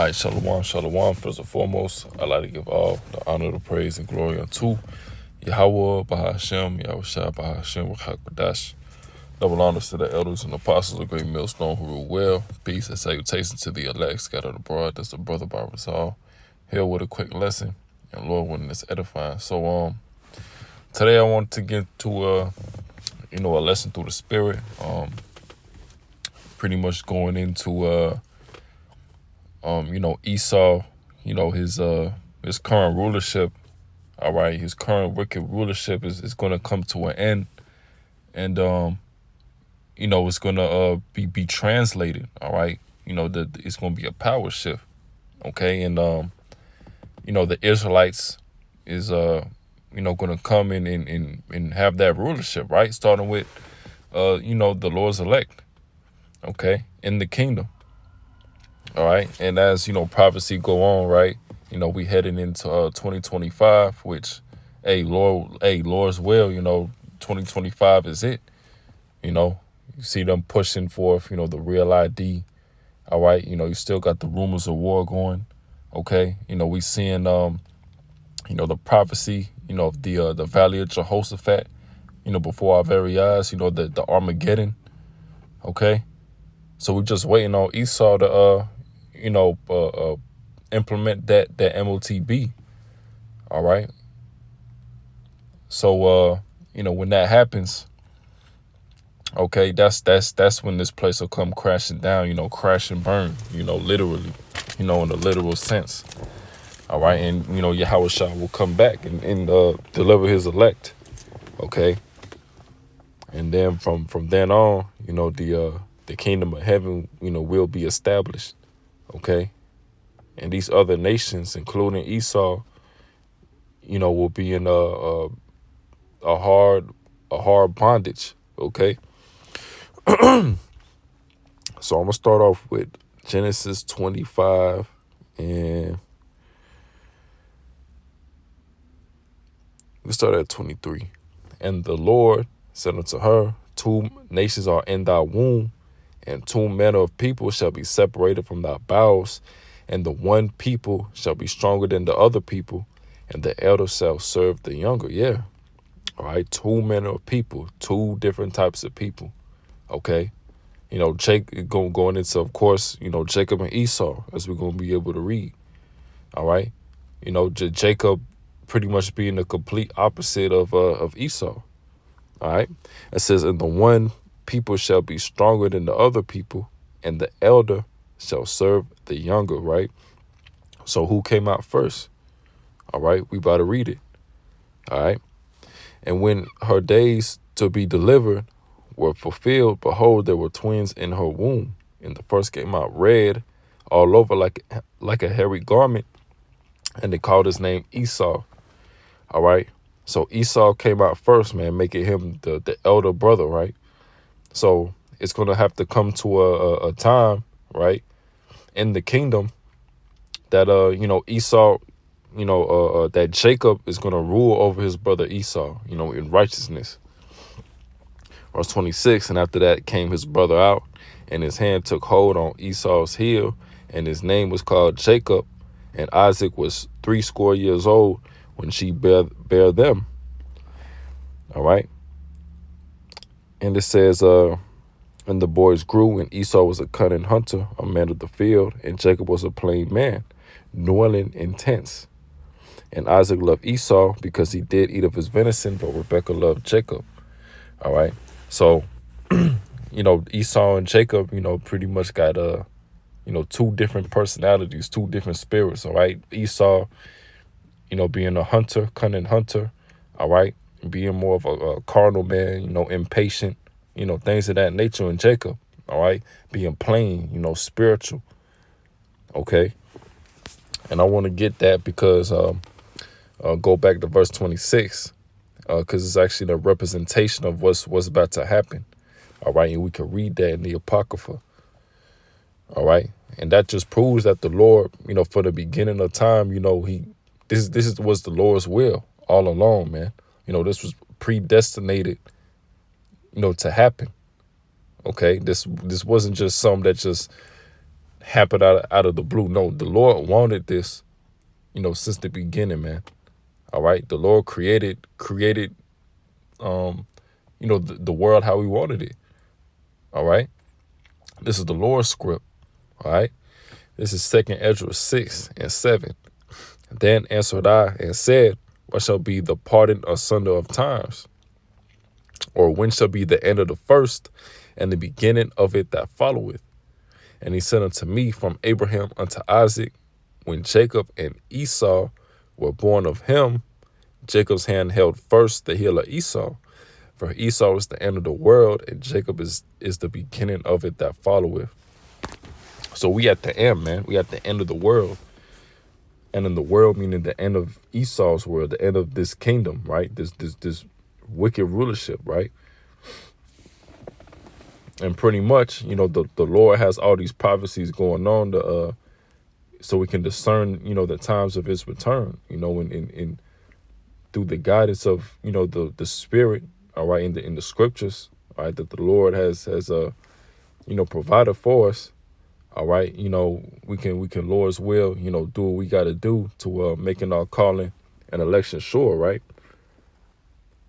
All right, shalom, shalom. First and foremost, I'd like to give all the honor, the praise, and glory unto Yahweh, Bahashem, Yahushua, Bahashem, Rachakadash. Double honors to the elders and apostles of Great Millstone who rule well. Peace and salutations to the elect scattered abroad. That's the brother by Rizal. Here with a quick lesson, and Lord willing, it's edifying. So, today I want to get to a lesson through the Spirit. Pretty much going into Esau, his current rulership. All right, his current wicked rulership is going to come to an end, and it's going to be translated. All right, it's going to be a power shift. Okay, and the Israelites is going to come in and have that rulership, right? Starting with the Lord's elect. Okay, in the kingdom. All right, and as prophecy go on, right? We heading into 2025, which, Lord's will, 2025 is it. You see them pushing forth, the real ID. All right, you still got the rumors of war going. Okay, we seeing the prophecy, of the Valley of Jehoshaphat, before our very eyes, the Armageddon. Okay, so we're just waiting on Esau to implement that MOTB. All right. So when that happens, okay, that's when this place will come crashing down, crash and burn, literally, in the literal sense. All right, and Yahushua will come back and deliver his elect. Okay. And then from then on, the kingdom of heaven, will be established. Okay. And these other nations, including Esau, will be in a hard bondage. Okay. So I'm gonna start off with Genesis 25, and we start at 23. And the Lord said unto her, 2 nations are in thy womb, and 2 manner of people shall be separated from thy bowels. And the one people shall be stronger than the other people, and the elder shall serve the younger. Yeah. All right. 2 manner of people, 2 different types of people. Okay. Jacob going into, of course, Jacob and Esau, as we're going to be able to read. All right. Jacob pretty much being the complete opposite of Esau. All right. It says, and the one people shall be stronger than the other people, and the elder shall serve the younger, right? So who came out first? All right, we about to read it. All right. And when her days to be delivered were fulfilled, behold, there were twins in her womb. And the first came out red all over like a hairy garment, and they called his name Esau. All right. So Esau came out first, man, making him the elder brother, right? So it's going to have to come to a time, right, in the kingdom that Esau, that Jacob is going to rule over his brother Esau, in righteousness. Verse 26, and after that came his brother out, and his hand took hold on Esau's heel, and his name was called Jacob, and Isaac was 80 years old when she bare them. All right. And it says, and the boys grew, and Esau was a cunning hunter, a man of the field, and Jacob was a plain man, dwelling in tents. And Isaac loved Esau because he did eat of his venison, but Rebekah loved Jacob. All right. So, Esau and Jacob, pretty much got, 2 different personalities, 2 different spirits. All right. Esau, being a hunter, cunning hunter. All right. Being more of a carnal man, impatient, things of that nature. And Jacob, all right, being plain, spiritual. Okay. And I want to get that because go back to verse 26, because it's actually the representation of what's about to happen. All right. And we can read that in the Apocrypha. All right. And that just proves that the Lord, for the beginning of time, this was the Lord's will all along, man. This was predestinated, to happen. Okay. This wasn't just something that just happened out of the blue. No, the Lord wanted this, since the beginning, man. All right. The Lord created, the world how he wanted it. All right. This is the Lord's script. All right. This is 2nd Ezra 6:7. Then answered I and said, what shall be the parting asunder of times? Or when shall be the end of the first and the beginning of it that followeth? And he said unto me, from Abraham unto Isaac, when Jacob and Esau were born of him, Jacob's hand held first the heel of Esau. For Esau is the end of the world, and Jacob is the beginning of it that followeth. So we at the end, man. We at the end of the world. And in the world, meaning the end of Esau's world, the end of this kingdom, right? This wicked rulership, right? And pretty much, the Lord has all these prophecies going on so we can discern, the times of his return, in through the guidance of, the Spirit, all right, in the scriptures, all right, that the Lord has provided for us. All right, we can Lord's will, do what we got to do to making our calling and election sure, right?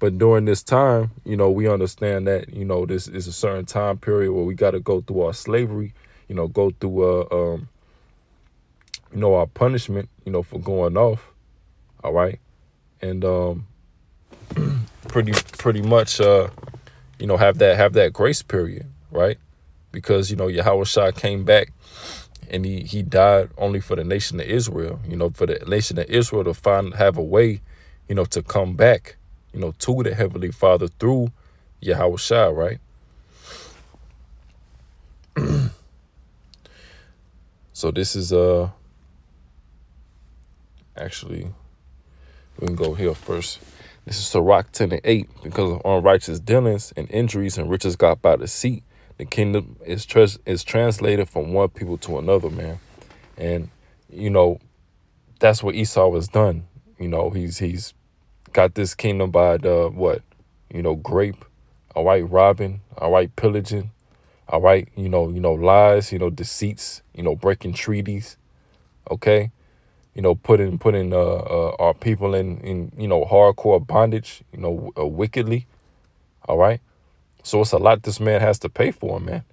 But during this time, we understand that, this is a certain time period where we got to go through our slavery, go through, our punishment, for going off. All right. And pretty much, have that grace period, right? Because, Yahushua came back and he died only for the nation of Israel, for the nation of Israel to have a way, to come back, to the Heavenly Father through Yahushua, right? So this is actually, we can go here first. This is Sirach 10:8. Because of unrighteous dealings and injuries and riches got by deceit, the kingdom is translated from one people to another, man. And, that's what Esau has done. He's got this kingdom by the grape, all right, robbing, all right, pillaging, all right, lies, deceits, breaking treaties, okay, putting our people in hardcore bondage, wickedly, all right. So it's a lot this man has to pay for, man.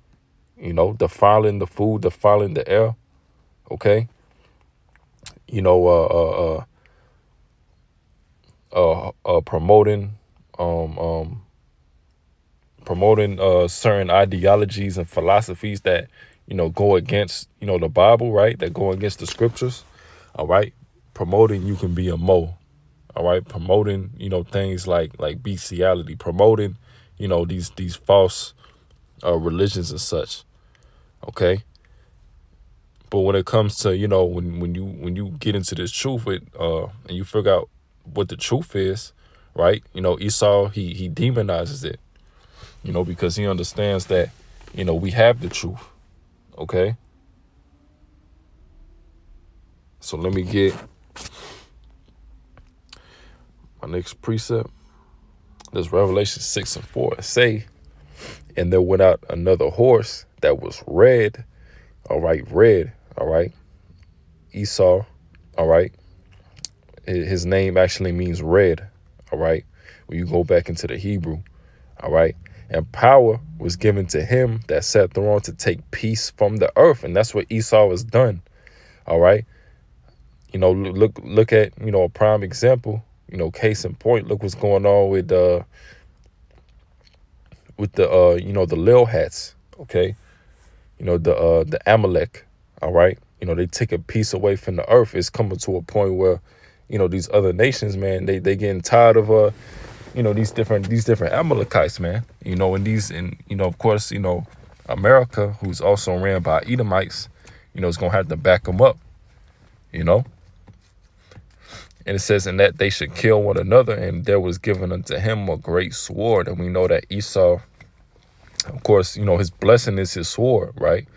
Defiling the food, defiling the air, okay. Promoting certain ideologies and philosophies that go against the Bible, right? That go against the scriptures, all right. Promoting you can be a mo, all right. Promoting things like bestiality, promoting these false religions and such, okay. But when it comes to when you get into this truth and you figure out what the truth is, right? Esau he demonizes it, because he understands that we have the truth, okay. So let me get my next precept. There's Revelation 6:4. Say, and there went out another horse that was red, all right, red, all right. Esau, all right. His name actually means red, all right, when you go back into the Hebrew, all right. And power was given to him that sat thereon to take peace from the earth. And that's what Esau has done, all right. Look at, a prime example, case in point. Look what's going on with the the Lil Hats, okay. The Amalek, all right. They take a piece away from the earth. It's coming to a point where, these other nations, man, they getting tired of these different Amalekites, man. And of course, America, who's also ran by Edomites, is gonna have to back them up, And it says, in that they should kill one another, and there was given unto him a great sword. And we know that Esau, of course, his blessing is his sword, right?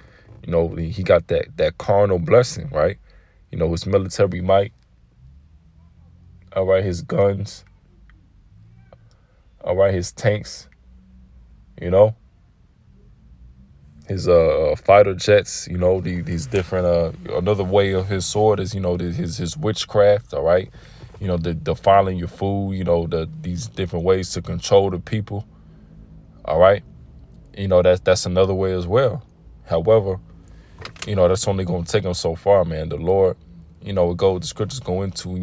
He got that carnal blessing, right? His military might, all right, his guns, all right, his tanks, his fighter jets, these different another way of his sword is, his witchcraft, all right? The defiling your food, these different ways to control the people, all right? That's another way as well. However, that's only going to take him so far, man. The Lord, the scriptures go into,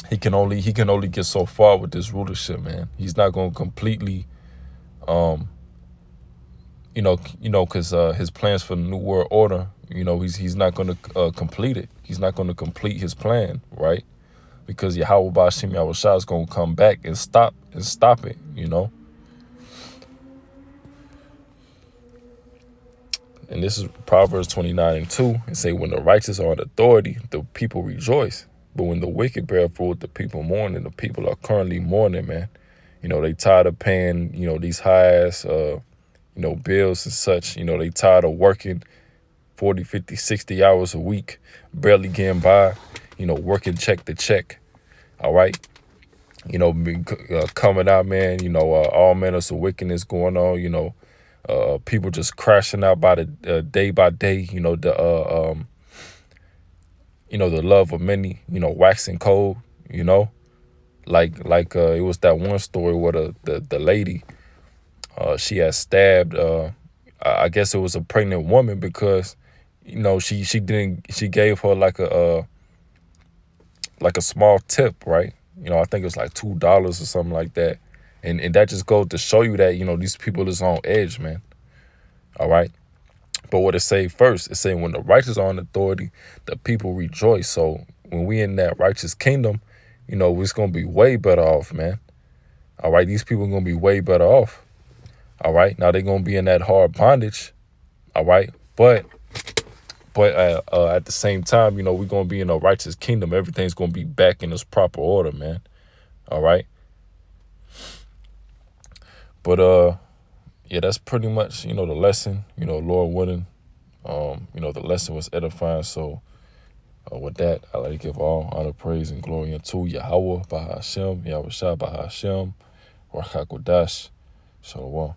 he can only get so far with this rulership, man. He's not going to completely, because his plans for the New World Order, he's not going to complete it. He's not going to complete his plan, right? Because Yahweh Ba'ashim Yahushua is going to come back and stop it, And this is Proverbs 29:2. It say, when the righteous are in authority, the people rejoice. But when the wicked bear fruit, the people mourn, and the people are currently mourning, man. They tired of paying, these high-ass, bills and such. They tired of working 40, 50, 60 hours a week, barely getting by, working check to check. All right. Coming out, man, all manners of wickedness going on, people just crashing out by the day by day, the love of many, waxing cold, like it was that one story where the lady, she had stabbed, I guess it was a pregnant woman because, she gave her like a small tip, right? I think it was like $2 or something like that. And that just goes to show you that, these people is on edge, man. All right. But what it say first, it say when the righteous are in authority, the people rejoice. So when we in that righteous kingdom, it's going to be way better off, man. All right. These people are going to be way better off. All right. Now they're going to be in that hard bondage. All right. But at the same time, we're going to be in a righteous kingdom. Everything's going to be back in its proper order, man. All right. But, yeah, that's pretty much, the lesson, Lord willing, the lesson was edifying. So with that, I like to give all honor, praise, and glory unto Yahweh, Bahashem, Yahushua, Bahashem, Rachakodash, Shalom.